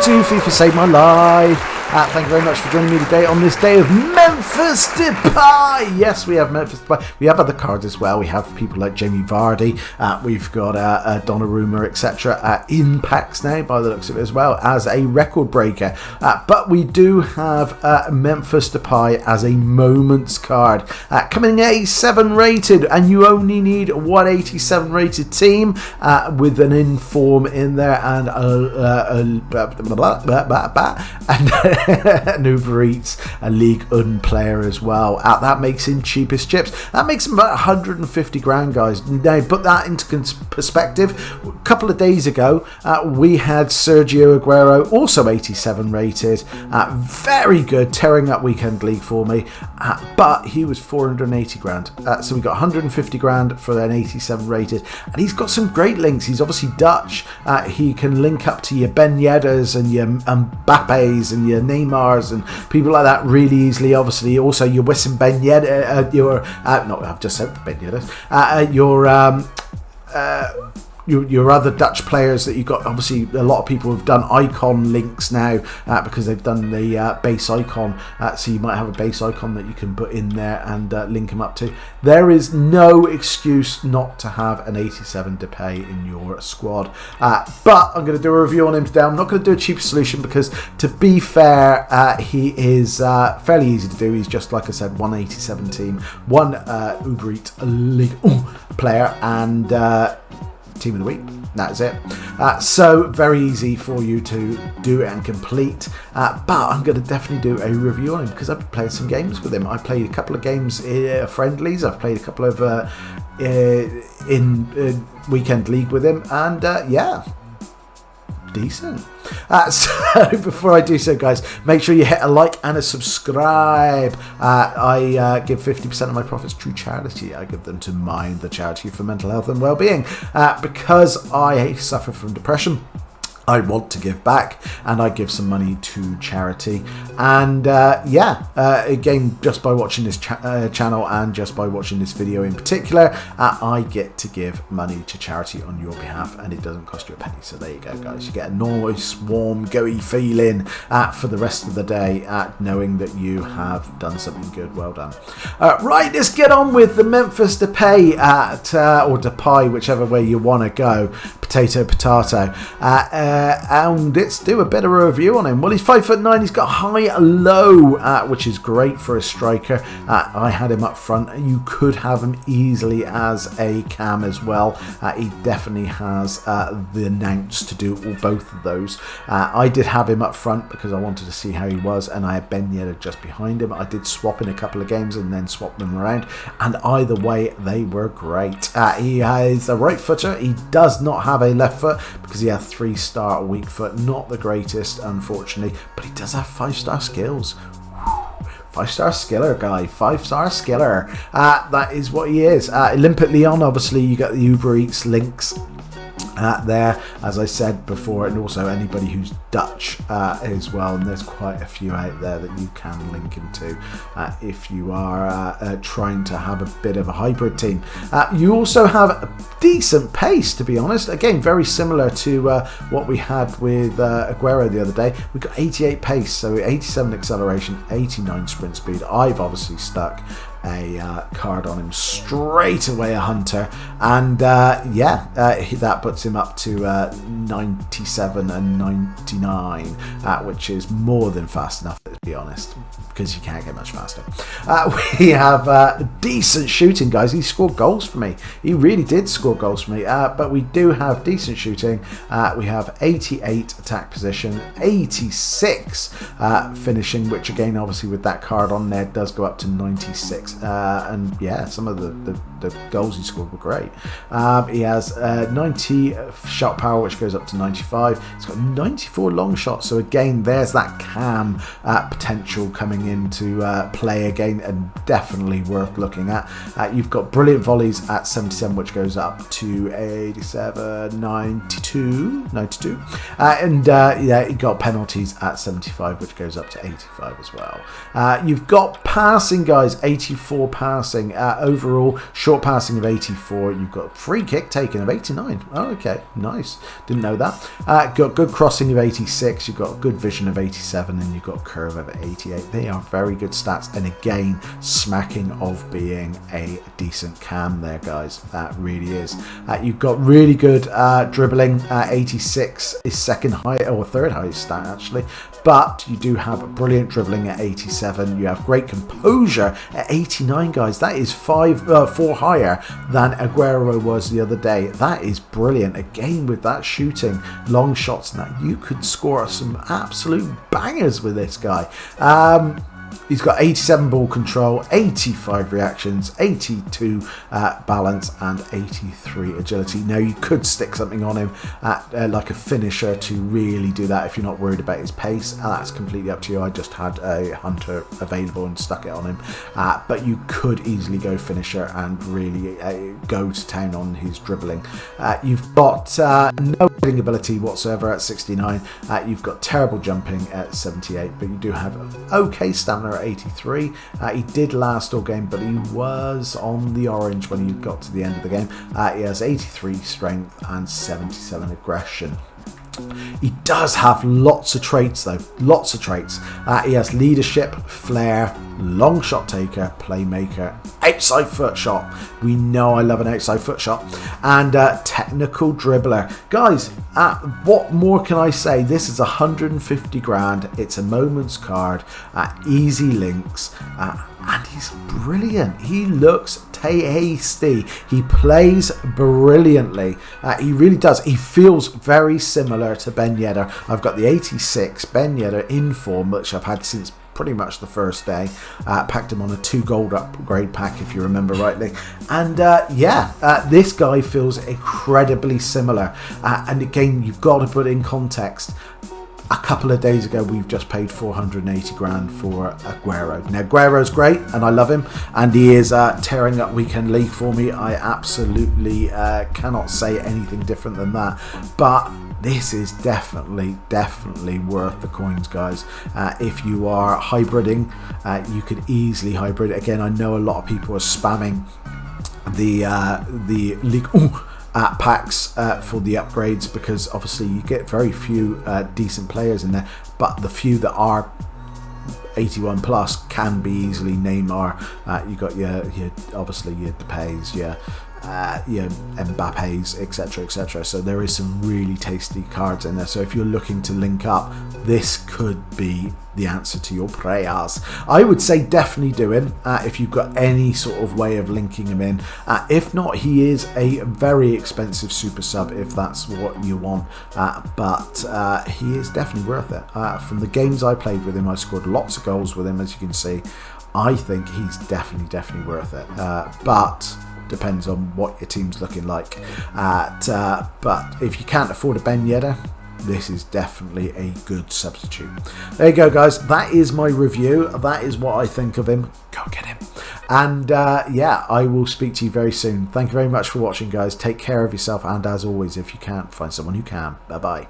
to FIFA Saved My Life. Thank you very much for joining me today on this day of Memphis Depay. Yes, we have Memphis Depay. We have other cards as well. We have people like Jamie Vardy. We've got Donnarumma, etc. In packs now, by the looks of it, as well as a record breaker. But we do have Memphis Depay as a moments card, coming in 87 rated, and you only need 187 rated team with an inform in there and an Uber Eats, a League Un player as well. That makes him cheapest chips. That makes him about 150 grand, guys. Now, put that into perspective. A couple of days ago, we had Sergio Aguero, also 87 rated. Very good, tearing up weekend league for me. But he was 480 grand. So we got 150 grand for an 87 rated. And he's got some great links. He's obviously Dutch. He can link up to your Ben Yedders and your Mbappes and your Neymars and people like that really easily. Obviously, also your Wissam Ben Yedder, I've just said Ben Yedders. Your other Dutch players that you've got. Obviously, a lot of people have done icon links now because they've done the base icon. So you might have a base icon that you can put in there and link them up to. There is no excuse not to have an 87 Depay in your squad. But I'm going to do a review on him today. I'm not going to do a cheap solution because, to be fair, he is fairly easy to do. He's just, like I said, 187 team, one Uber Eats League player, and team of the week. That's it. So very easy for you to do and complete. But I'm going to definitely do a review on him because I've played some games with him. I played a couple of games friendlies. I've played a couple of in weekend league with him, and yeah, decent. So before I do so, guys, make sure you hit a like and a subscribe. I give 50% of my profits to charity. I give them to Mind, the charity for mental health and well-being, because I suffer from depression. I want to give back, and I give some money to charity. And again, just by watching this channel and just by watching this video in particular, I get to give money to charity on your behalf, and it doesn't cost you a penny. So there you go, guys. You get a nice, warm, gooey feeling for the rest of the day, knowing that you have done something good. Well done. Right, let's get on with the Memphis Depay or Depay, whichever way you want to go. Potato. And let's do a bit of a review on him. Well, he's 5'9". He's got high-low, which is great for a striker. I had him up front. You could have him easily as a cam as well. He definitely has the nous to do both of those. I did have him up front because I wanted to see how he was, and I had Ben Yedder just behind him. I did swap in a couple of games and then swap them around, and either way, they were great. He has a right footer. He does not have a left foot because he has 3-star weak foot. Not the greatest, unfortunately, but he does have 5-star skills. 5-star skiller guy, 5-star skiller. That is what he is. Olympic Lyon, obviously you got the Uber Eats links there, as I said before, and also anybody who's Dutch as well, and there's quite a few out there that you can link into if you are trying to have a bit of a hybrid team. You also have a decent pace, to be honest. Again, very similar to what we had with Aguero the other day. We've got 88 pace, so 87 acceleration, 89 sprint speed. I've obviously stuck a card on him straight away, a hunter, and that puts him up to 97 and 99, which is more than fast enough, let's be honest, because you can't get much faster. We have decent shooting, guys. He scored goals for me. He really did score goals for me, but we do have decent shooting. We have 88 attack position, 86 finishing, which again, obviously with that card on there, does go up to 96. And yeah, some of the goals he scored were great. He has 90 shot power, which goes up to 95. He's got 94 long shots, so again, there's that cam potential coming into play again, and definitely worth looking at. You've got brilliant volleys at 77, which goes up to 87, 92, and yeah, you got penalties at 75, which goes up to 85 as well. You've got passing, guys, 84 84 passing. Overall, short passing of 84. You've got free kick taken of 89. Oh, okay, nice. Didn't know that. Got good crossing of 86. You've got good vision of 87, and you've got curve of 88. They are very good stats, and again, smacking of being a decent cam there, guys. That really is. You've got really good dribbling. 86 is second high or third highest stat actually, but you do have brilliant dribbling at 87. You have great composure at 89, guys. That is 4 higher than Aguero was the other day. That is brilliant. Again, with that shooting, long shots, and that you could score some absolute bangers with this guy. He's got 87 ball control, 85 reactions, 82 balance, and 83 agility. Now, you could stick something on him like a finisher to really do that if you're not worried about his pace. That's completely up to you. I just had a hunter available and stuck it on him. But you could easily go finisher and really go to town on his dribbling. You've got no hitting ability whatsoever at 69. You've got terrible jumping at 78, but you do have okay stamina at 83. He did last all game, but he was on the orange when he got to the end of the game. He has 83 strength and 77 aggression. He does have lots of traits though, lots of traits. He has leadership, flair, long shot taker, playmaker, outside foot shot. We know I love an outside foot shot. And technical dribbler. Guys, what more can I say? This is 150 grand. It's a moment's card. Easy links. And he's brilliant. He looks tasty. He plays brilliantly. He really does. He feels very similar to Ben Yedder. I've got the 86 Ben Yedder in form, which I've had since pretty much the first day. Packed him on a 2 gold upgrade pack, if you remember rightly. And this guy feels incredibly similar. And again, you've got to put it in context. A couple of days ago, we've just paid 480 grand for Aguero. Now, Aguero's great, and I love him, and he is tearing up Weekend League for me. I absolutely cannot say anything different than that. But this is definitely worth the coins, guys. If you are hybriding, you could easily hybrid. Again, I know a lot of people are spamming the League packs for the upgrades, because obviously you get very few decent players in there, but the few that are 81 plus can be easily Neymar. You got your obviously your Depays, your Mbappe's, etc. So there is some really tasty cards in there. So if you're looking to link up, this could be the answer to your prayers. I would say definitely do him if you've got any sort of way of linking him in. If not, he is a very expensive super sub if that's what you want, but he is definitely worth it. From the games I played with him, I scored lots of goals with him, as you can see. I think he's definitely worth it, but depends on what your team's looking like. But if you can't afford a Ben Yedder, this is definitely a good substitute. There you go, guys. That is my review. That is what I think of him. Go get him. And I will speak to you very soon. Thank you very much for watching, guys. Take care of yourself, and as always, if you can't, find someone who can. Bye bye.